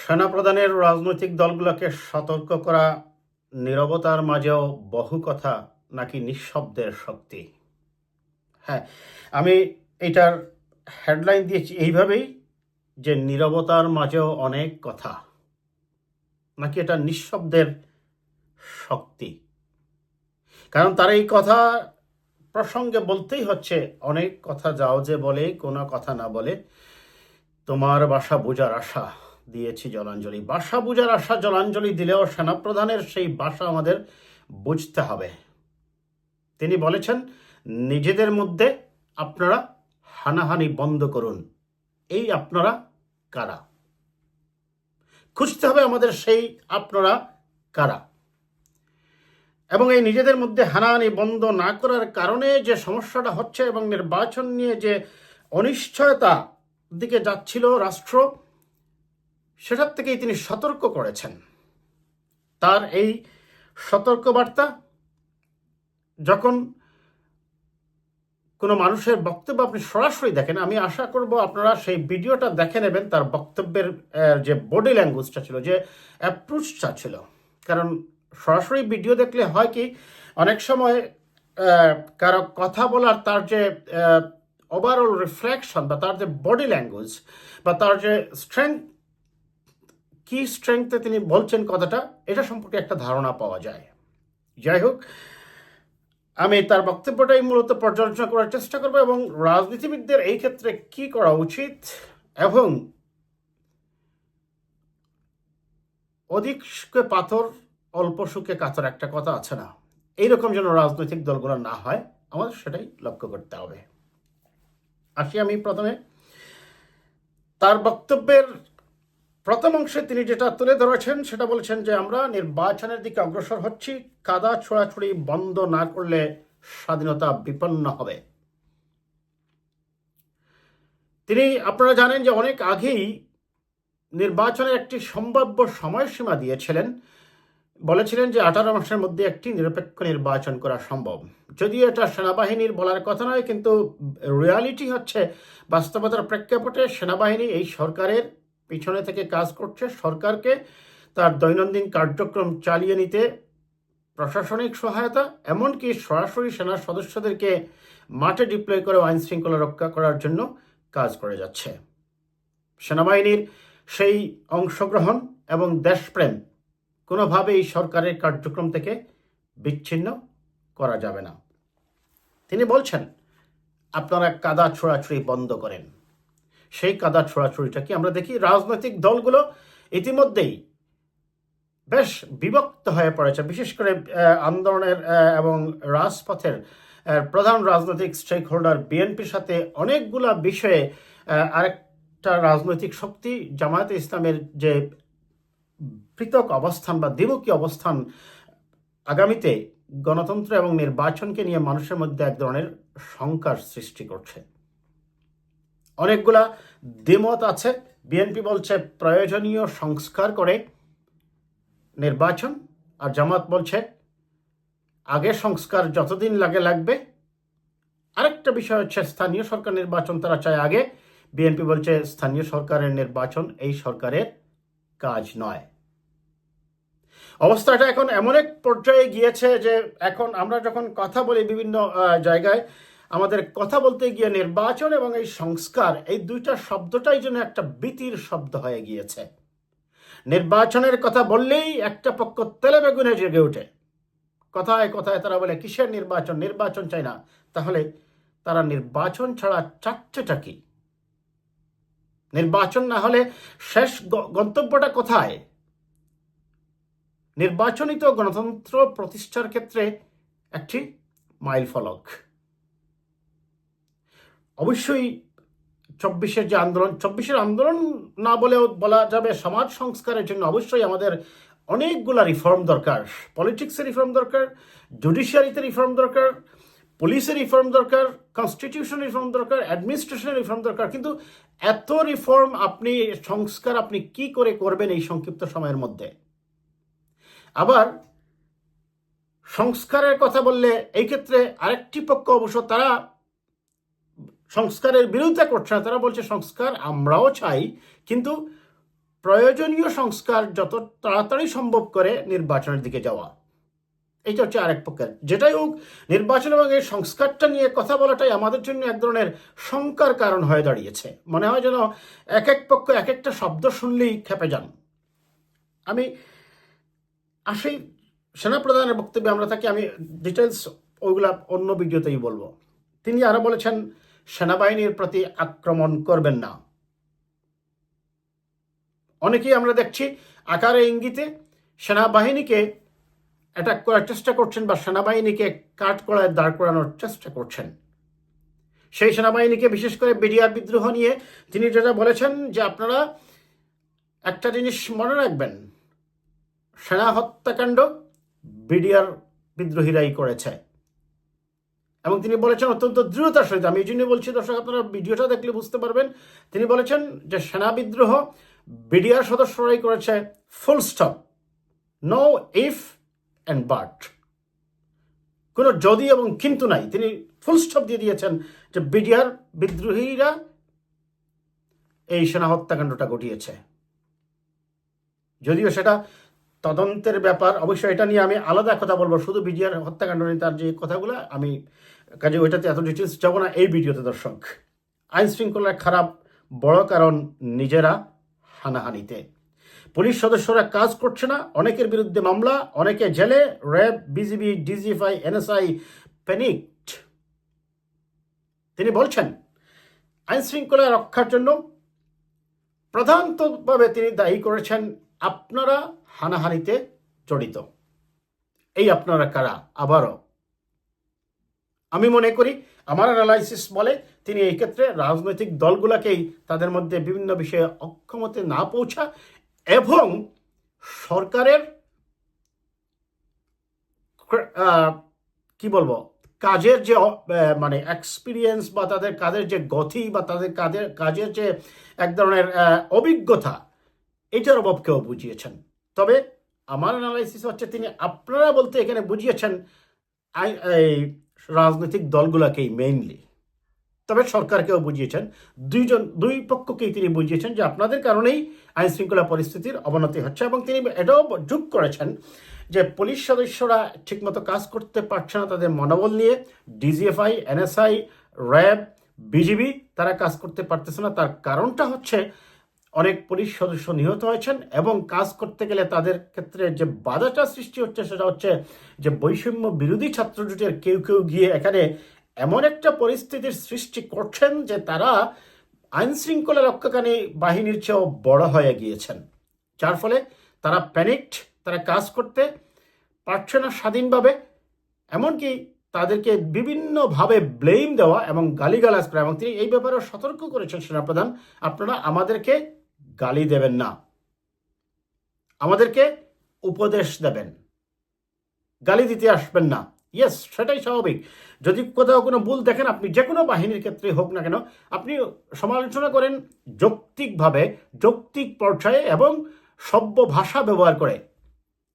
সেনাপ্রধানের রাজনৈতিক দলগুলোকে সতর্ক করা নীরবতার মাঝেও বহু কথা নাকি নিঃশব্দের শক্তি। হ্যাঁ, আমি এটার হেডলাইন দিয়েছি এইভাবেই যে নীরবতার মাঝেও অনেক কথা নাকি এটা নিঃশব্দের শক্তি। কারণ তার এই কথা প্রসঙ্গে বলতেই হচ্ছে, অনেক কথা যাও যে বলে কোনো কথা না বলে তোমার বাসা বুঝার আশা দিয়েছি জলাঞ্জলি। বাসা বুঝার আশা জলাঞ্জলি দিলেও সেনাপ্রধানের সেই বাসা আমাদের বুঝতে হবে। তিনি বলেছেন, নিজেদের মধ্যে আপনারা হানাহানি বন্ধ করুন। এই আপনারা কারা? খুঁজতে হবে আমাদের সেই আপনারা কারা। এবং এই নিজেদের মধ্যে হানাহানি বন্ধ না করার কারণে যে সমস্যাটা হচ্ছে এবং নির্বাচন নিয়ে যে অনিশ্চয়তা দিকে যাচ্ছিল রাষ্ট্র, সেটার থেকেই তিনি সতর্ক করেছেন। তার এই সতর্কবার্তা যখন কোনো মানুষের বক্তব্য আপনি সরাসরি দেখেন, আমি আশা করব আপনারা সেই ভিডিওটা দেখে নেবেন। তার বক্তব্যের যে বডি ল্যাঙ্গুয়েজটা ছিল, যে অ্যাপ্রোচটা ছিল। কারণ সরাসরি ভিডিও দেখলে হয় কি, অনেক সময় কারো কথা বলার তার যে ওভারঅল রিফ্লেকশন বা তার যে বডি ল্যাঙ্গুয়েজ বা তার যে স্ট্রেংথ, কি স্ট্রেংথে তিনি বলছেন কথাটা, এটা সম্পর্কে একটা ধারণা পাওয়া যায়। যাই হোক, আমি তার বক্তব্যটাই মূলত পর্যালোচনা করার চেষ্টা করব এবং রাজনীতিবিদদের এই ক্ষেত্রে কি করা উচিত, এবং অধিক সুখে পাথর অল্প সুখে কাতর একটা কথা আছে না, এইরকম যেন রাজনৈতিক দলগুলো না হয়, আমাদের সেটাই লক্ষ্য করতে হবে। আসি আমি প্রথমে তার বক্তব্যের প্রথম অংশে তিনি যেটা তুলে ধরেছেন, সেটা বলেছেন যে আমরা নির্বাচনের দিকে অগ্রসর হচ্ছি, কাদা ছোড়াছুড়ি বন্ধ না করলে স্বাধীনতা বিপন্ন হবে। তিনি, আপনারা জানেন যে অনেক আগেই নির্বাচনের একটি সম্ভাব্য সময়সীমা দিয়েছিলেন। বলেছিলেন যে 18 মাসের মধ্যে একটি নিরপেক্ষ নির্বাচন করা সম্ভব। যদিও এটা সেনাবাহিনীর বলার কথা নয়, কিন্তু রিয়ালিটি হচ্ছে, বাস্তবতার প্রেক্ষাপটে সেনাবাহিনী এই সরকারের পিছনে থেকে কাজ করছে। সরকারকে তার দৈনন্দিন কার্যক্রম চালিয়ে নিতে প্রশাসনিক সহায়তা, এমনকি সরাসরি সেনা সদস্যদেরকে মাঠে ডিপ্লয় করে আইন শৃঙ্খলা রক্ষা করার জন্য কাজ করে যাচ্ছে। সেনাবাহিনীর সেই অংশগ্রহণ এবং দেশপ্রেম কোনোভাবেই সরকারের কার্যক্রম থেকে বিচ্ছিন্ন করা যাবে না। তিনি বলছেন, আপনারা কাদা ছোড়াছুড়ি বন্ধ করেন। সেই কাদা ছোড়াছুড়িটা কি আমরা দেখি, রাজনৈতিক দলগুলো ইতিমধ্যেই বেশ বিভক্ত হয়ে পড়েছে। বিশেষ করে আন্দোলনের এবং রাজপথের প্রধান রাজনৈতিক স্টেক হোল্ডার বিএনপির সাথে অনেকগুলা বিষয়ে আরেকটা রাজনৈতিক শক্তি জামায়াতে ইসলামের যে পৃথক অবস্থান বা দ্বিমুখী অবস্থান আগামীতে গণতন্ত্র এবং নির্বাচনকে নিয়ে মানুষের মধ্যে এক ধরনের শঙ্কার সৃষ্টি করছে। অনেকগুলা দ্বিমত আছে। বিএনপি বলছে প্রয়োজনীয় সংস্কার করে নির্বাচন, আর জামাত বলছে আগে সংস্কার যতদিন লাগবে। আরেকটা বিষয় হচ্ছে স্থানীয় সরকার নির্বাচন তারা চায় আগে। বিএনপি বলছে স্থানীয় সরকারের নির্বাচন এই সরকারের কাজ নয়। অবস্থাটা এখন এমন এক পর্যায়ে গিয়েছে যে এখন আমরা যখন কথা বলি বিভিন্ন জায়গায়, আমাদের কথা বলতে গিয়ে নির্বাচন এবং এই সংস্কার, এই দুইটা শব্দটাই যেন একটা ভীতির শব্দ হয়ে গিয়েছে। নির্বাচনের কথা বললেই একটা পক্ষ তেলে বেগুনে জেগে ওঠে। কথায় কথায় তারা বলে কিসের নির্বাচন, নির্বাচন চাই না। তাহলে তারা নির্বাচন ছাড়া চাচ্ছেটা কি? নির্বাচন না হলে শেষ গন্তব্যটা কোথায়? নির্বাচনই তো গণতন্ত্র প্রতিষ্ঠার ক্ষেত্রে একটি মাইল ফলক। অবশ্যই 24-এর যে আন্দোলন, 24-এর আন্দোলন না বলেও বলা যাবে সমাজ সংস্কারের জন্য অবশ্যই আমাদের অনেকগুলা রিফর্ম দরকার। পলিটিক্সের রিফর্ম দরকার, জুডিশিয়ারিতে রিফর্ম দরকার, পুলিশের রিফর্ম দরকার, কনস্টিটিউশন রিফর্ম দরকার, অ্যাডমিনিস্ট্রেশনের রিফর্ম দরকার। কিন্তু এত রিফর্ম আপনি, সংস্কার আপনি কি করে করবেন এই সংক্ষিপ্ত সময়ের মধ্যে? আবার সংস্কারের কথা বললে এই ক্ষেত্রে আরেকটি পক্ষ অবশ্য তারা সংস্কারের বিরোধিতা করছে না। তারা বলছে সংস্কার আমরাও চাই, কিন্তু প্রয়োজনীয় সংস্কার যত তাড়াতাড়ি সম্ভব করে নির্বাচনের দিকে যাওয়া। এইটা হচ্ছে আরেক পক্ষের। যেটাই হোক, নির্বাচন এবং এই সংস্কারটা নিয়ে কথা বলাটাই আমাদের জন্য এক ধরনের শঙ্কার কারণ হয়ে দাঁড়িয়েছে। মনে হয় যেন এক এক পক্ষ এক একটা শব্দ শুনলেই খেপে যান। আমি আসি সেনাপ্রধানের বক্তব্যে আমরা থাকি, আমি ডিটেলস ওইগুলা অন্য ভিডিওতেই বলবো। তিনি আরো বলেছেন সেনাবাহিনীর প্রতি আক্রমণ করবেন না। অনেকেই আমরা দেখছি আকারে ইঙ্গিতে সেনাবাহিনীকে অ্যাটাক করার চেষ্টা করছেন বা সেনাবাহিনীকে কাঠগড়ায় দাঁড় করানোর চেষ্টা করছেন। সেই সেনাবাহিনীকে বিশেষ করে বিডিআর বিদ্রোহ নিয়ে তিনি যেটা বলেছেন যে আপনারা একটা জিনিস মনে রাখবেন, সেনা হত্যাকাণ্ড বিডিআর বিদ্রোহীরাই করেছে। এবং তিনি বলেছেন অত্যন্ত দৃঢ়তার সহিত, আমি এই জন্য বলছি দর্শক আপনারা ভিডিওটা দেখলে বুঝতে পারবেন, তিনি বলেছেন যে সেনা বিদ্রোহ বিডিআর সদস্যরাই করেছে, full stop, no if and but, কোনো যদি এবং কিন্তু নাই। তিনি ফুল স্টপ দিয়ে দিয়েছেন যে বিডিআর বিদ্রোহীরা এই সেনা হত্যাকাণ্ডটা ঘটিয়েছে। যদিও সেটা তদন্তের ব্যাপার, অবশ্যই এটা নিয়ে আমি আলাদা কথা বলবো, শুধু বিডিআর হত্যাকাণ্ড নিয়ে তার যে কথাগুলো, আমি কাজে ওইটাতে এত ডিটেলস যাবো না এই ভিডিওতে। দর্শক, আইন শৃঙ্খলার খারাপ বড় কারণ নিজেরা হানাহানিতে। পুলিশ সদস্যরা কাজ করছে না, অনেকের বিরুদ্ধে মামলা, অনেকে জেলে, RAB, BGB, DGFI, NSI panicked. তিনি বলছেন আইন শৃঙ্খলা রক্ষার জন্য প্রধানতভাবে তিনি দায়ী করেছেন আপনারা হানাহানিতে জড়িত। এই আপনারা কারা? আবারও আমি মনে করি, আমার অ্যানালাইসিস বলে তিনি এই ক্ষেত্রে রাজনৈতিক দলগুলোকেই তাদের মধ্যে বিভিন্ন বিষয়ে অক্ষমতে না পৌঁছা এবং সরকারের কি বলবো কাজের যে মানে এক্সপিরিয়েন্স বা তাদের কাজের যে গতি বা তাদের কাজের যে এক ধরনের অভিজ্ঞতা, এটার অভাবকেও বুঝিয়েছেন। তবে আমার অ্যানালাইসিস হচ্ছে তিনি আপনারা বলতে এখানে বুঝিয়েছেন এই রাজনৈতিক দলগুলোকেই মেইনলি, তবে সরকারকেও বুঝিয়েছেন, দুই পক্ষকেই তিনি বুঝিয়েছেন যে আপনাদের কারণেই আইন শৃঙ্খলা পরিস্থিতির অবনতি হচ্ছে। এবং তিনি এটাও যোগ করেছেন যে পুলিশ সদস্যরা ঠিকমতো কাজ করতে পারছে না তাদের মনোবল নিয়ে, ডিজিএফআই, এনএসআই, র্যাব, বিজিবি তারা কাজ করতে পারতেছে না। তার কারণটা হচ্ছে অনেক পুলিশ সদস্য নিহত হয়েছেন এবং কাজ করতে গেলে তাদের ক্ষেত্রে যে বাধাটা সৃষ্টি হচ্ছে সেটা হচ্ছে যে বৈষম্য বিরোধী ছাত্র জোটের কেউ কেউ গিয়ে এখানে এমন একটা পরিস্থিতির সৃষ্টি করছেন যে তারা আইন শৃঙ্খলা রক্ষাকারী বাহিনীর চেয়েও বড় হয়ে গিয়েছেন, যার ফলে তারা প্যানিকড, তারা কাজ করতে পারছে না স্বাধীনভাবে। এমনকি তাদেরকে বিভিন্নভাবে ব্লেম দেওয়া এবং গালিগালাজ করা। এবং তিনি এই ব্যাপারে সতর্ক করেছেন সেনাপ্রধান, আপনারা আমাদেরকে গালি দেবেন না, আমাদেরকে উপদেশ দেবেন, গালি দিতে আসবেন না। ইয়েস, সেটাই স্বাভাবিক। যদি কোথাও কোনো ভুল দেখেন, আপনি যে কোনো বাহিনীর ক্ষেত্রে হোক না কেন, আপনি সমালোচনা করেন যৌক্তিকভাবে, যৌক্তিক পর্যায়ে এবং সভ্য ভাষা ব্যবহার করে।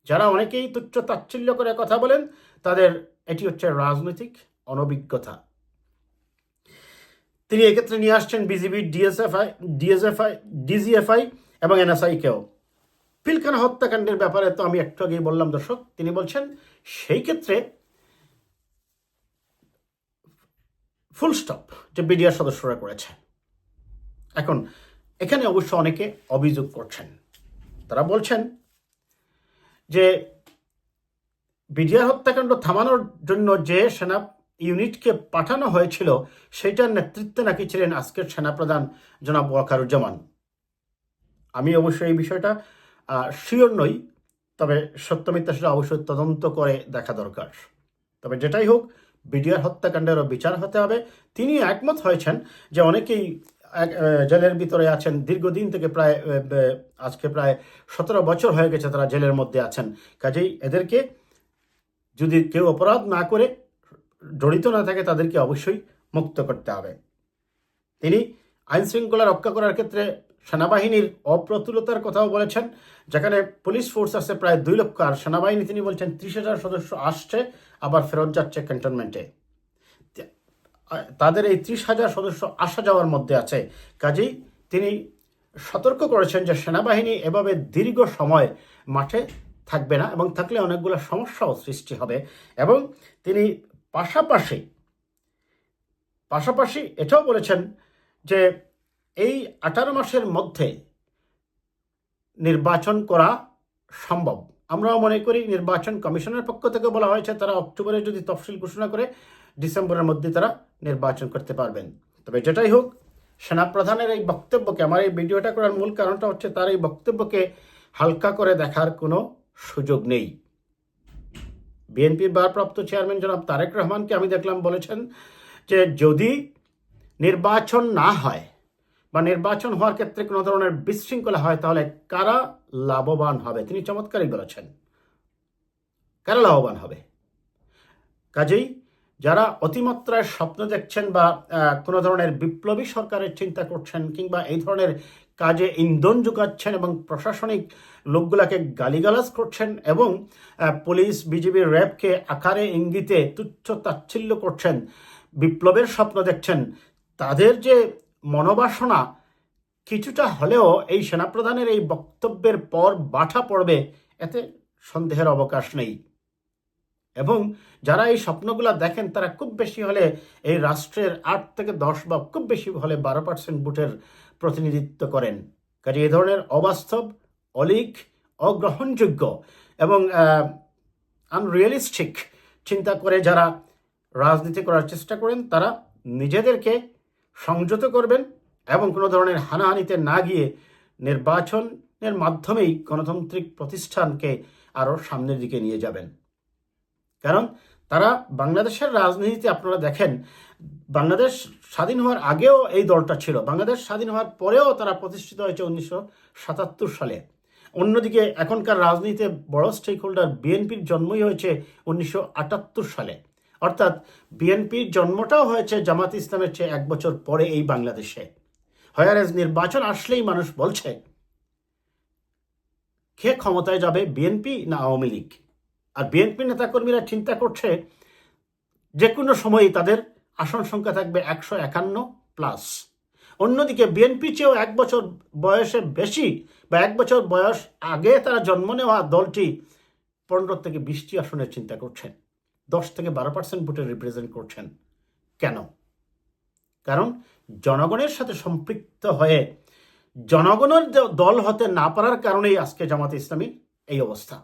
যারা অনেকেই তুচ্ছ তাচ্ছিল্য করে কথা বলেন, তাদের এটি হচ্ছে রাজনৈতিক অনভিজ্ঞতা। তিনি এক্ষেত্রে নিয়ে আসছেন বিজিবি, ডিজিএফআই এবং এনএসআইকেও। পিলখানা হত্যাকাণ্ডের ব্যাপারে তো আমি একটু আগেই বললাম দর্শক, তিনি বলছেন সেই ক্ষেত্রে ফুল স্টপ যে বিডিআর সদস্যরা করেছে। এখন এখানে অবশ্য অনেকে অভিযোগ করছেন, তারা বলছেন যে বিডিআর হত্যাকাণ্ড থামানোর জন্য যে সেনা ইউনিটকে পাঠানো হয়েছিল সেটার নেতৃত্বে নাকি ছিলেন আজকের সেনাপ্রধান জনাব ওয়াকারুজ্জামান। আমি অবশ্যই এই বিষয়টা শিওর নই, তবে সত্য মিথ্যা সেটা অবশ্যই তদন্ত করে দেখা দরকার। তবে যেটাই হোক, বিডিআর হত্যাকাণ্ডেরও বিচার হতে হবে। তিনি একমত হয়েছেন যে অনেকেই জেলের ভিতরে আছেন দীর্ঘদিন থেকে, আজকে প্রায় 17 বছর হয়ে গেছে তারা জেলের মধ্যে আছেন। কাজেই এদেরকে যদি কেউ অপরাধ না করে, জড়িত না থাকে, তাদেরকে অবশ্যই মুক্ত করতে হবে। তিনি আইন শৃঙ্খলা রক্ষা করার ক্ষেত্রে সেনাবাহিনীর অপ্রতুলতার কথাও বলেছেন, যেখানে পুলিশ ফোর্স আছে প্রায় 2 লক্ষ, আর সেনাবাহিনী তিনি বলছেন 30,000 সদস্য আসছে আবার ফেরত যাচ্ছে ক্যান্টনমেন্টে। তাদের এই 30,000 সদস্য আসা যাওয়ার মধ্যে আছে। কাজেই তিনি সতর্ক করেছেন যে সেনাবাহিনী এভাবে দীর্ঘ সময় মাঠে থাকবে না, এবং থাকলে অনেকগুলো সমস্যাও সৃষ্টি হবে। এবং তিনি পাশাপাশি এটাও বলেছেন যে এই 18 মাসের মধ্যে নির্বাচন করা সম্ভব। আমরাও মনে করি, নির্বাচন কমিশনের পক্ষ থেকে বলা হয়েছে তারা অক্টোবরে যদি তফসিল ঘোষণা করে ডিসেম্বরের মধ্যে তারা নির্বাচন করতে পারবেন। তবে যেটাই হোক, সেনাপ্রধানের এই বক্তব্যকে, আমার এই ভিডিওটা করার মূল কারণটা হচ্ছে তার এই বক্তব্যকে হালকা করে দেখার কোনো সুযোগ নেই। বিএনপির ভারপ্রাপ্ত চেয়ারম্যান জনাব তারেক রহমানকে আমি দেখলাম বলেছেন যে যদি নির্বাচন না হয় বা নির্বাচন হওয়ার ক্ষেত্রে কোনো ধরনের বিশৃঙ্খলা হয় তাহলে কারা লাভবান হবে, তিনি চমৎকারই বলেছেন। কারা লাভবান হবে? কাজেই যারা অতিমাত্রায় স্বপ্ন দেখছেন বা কোনো ধরনের বিপ্লবী সরকারের চিন্তা করছেন কিংবা এই ধরনের কাজে ইন্ধন যোগাচ্ছেন এবং প্রশাসনিক লোকগুলাকে গালিগালাজ করছেন এবং পুলিশ, বিজিবি, র্যাবকে আকারে ইঙ্গিতে তুচ্ছ তাচ্ছিল্য করছেন, বিপ্লবের স্বপ্ন দেখছেন, তাদের যে মনোবাসনা কিছুটা হলেও এই সেনাপ্রধানের এই বক্তব্যের পর বাঠা পড়বে, এতে সন্দেহের অবকাশ নেই। এবং যারা এই স্বপ্নগুলো দেখেন তারা খুব বেশি হলে এই রাষ্ট্রের 8 থেকে 10 বা খুব বেশি হলে 12% ভোটের প্রতিনিধিত্ব করেন। কাজে এই ধরনের অবাস্তব, অলিক, অগ্রহণযোগ্য এবং আনরিয়েলিস্টিক চিন্তা করে যারা রাজনীতি করার চেষ্টা করেন তারা নিজেদেরকে সংযত করবেন এবং কোনো ধরনের হানাহানিতে না গিয়ে নির্বাচনের মাধ্যমেই গণতান্ত্রিক প্রতিষ্ঠানকে আরও সামনের দিকে নিয়ে যাবেন। কারণ তারা বাংলাদেশের রাজনীতিতে আপনারা দেখেন, বাংলাদেশ স্বাধীন হওয়ার আগেও এই দলটা ছিল, বাংলাদেশ স্বাধীন হওয়ার পরেও তারা প্রতিষ্ঠিত হয়েছে 1977 সালে। অন্যদিকে এখনকার রাজনীতিতে বড় স্টেক হোল্ডার বিএনপির জন্মই হয়েছে 1978 সালে। অর্থাৎ বিএনপির জন্মটাও হয়েছে জামাত ইসলামের চেয়ে 1 বছর পরে এই বাংলাদেশে। হয়ারেজ নির্বাচন আসলেই মানুষ বলছে কে ক্ষমতায় যাবে, বিএনপি না আওয়ামী লীগ? আর বিএনপি নেতাকর্মীরা চিন্তা করছে যে কোনো সময়ই তাদের আসন সংখ্যা থাকবে 151+। অন্যদিকে বিএনপি চেয়েও 1 বছর বয়সে বেশি বা 1 বছর বয়স আগে তারা জন্ম নেওয়া দলটি 15 থেকে 20টি আসনের চিন্তা করছেন, 10 থেকে 12% ভোটে রিপ্রেজেন্ট করছেন। কেন? কারণ জনগণের সাথে সম্পৃক্ত হয়ে জনগণের দল হতে না পারার কারণেই আজকে জামাতে ইসলামী এই অবস্থা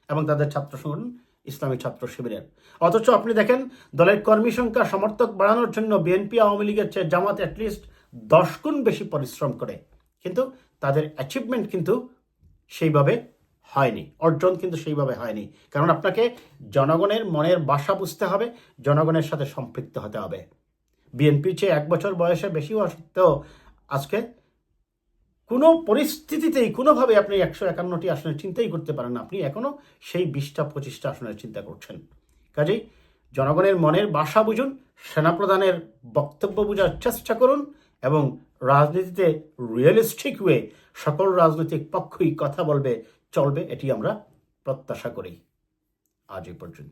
এবং তাদের ছাত্র সংগঠন ইসলামী ছাত্র শিবিরের। অথচ আপনি দেখেন দলের কর্মী সংখ্যা, সমর্থক বাড়ানোর জন্য বিএনপি আওয়ামী লীগের চেয়ে জামাত অ্যাটলিস্ট 10 গুণ বেশি পরিশ্রম করে, কিন্তু তাদের অ্যাচিভমেন্ট কিন্তু সেইভাবে হয়নি, অর্জন কিন্তু সেইভাবে হয়নি। কারণ আপনাকে জনগণের মনের বাসা বুঝতে হবে, জনগণের সাথে সম্পৃক্ত হতে হবে। বিএনপির চেয়ে 1 বছর বয়সে বেশি হওয়া সত্ত্বেও আজকে কোনো পরিস্থিতিতেই কোনোভাবে আপনি 151টি আসনের চিন্তাই করতে পারেন না, আপনি এখনও সেই 20-25টা আসনের চিন্তা করছেন। কাজেই জনগণের মনের বাসা বুঝুন, সেনাপ্রধানের বক্তব্য বোঝার চেষ্টা করুন এবং রাজনীতিতে রিয়েলিস্টিক ওয়ে সকল রাজনৈতিক পক্ষই কথা বলবে, চলবে, এটি আমরা প্রত্যাশা করি। আজ এই পর্যন্ত।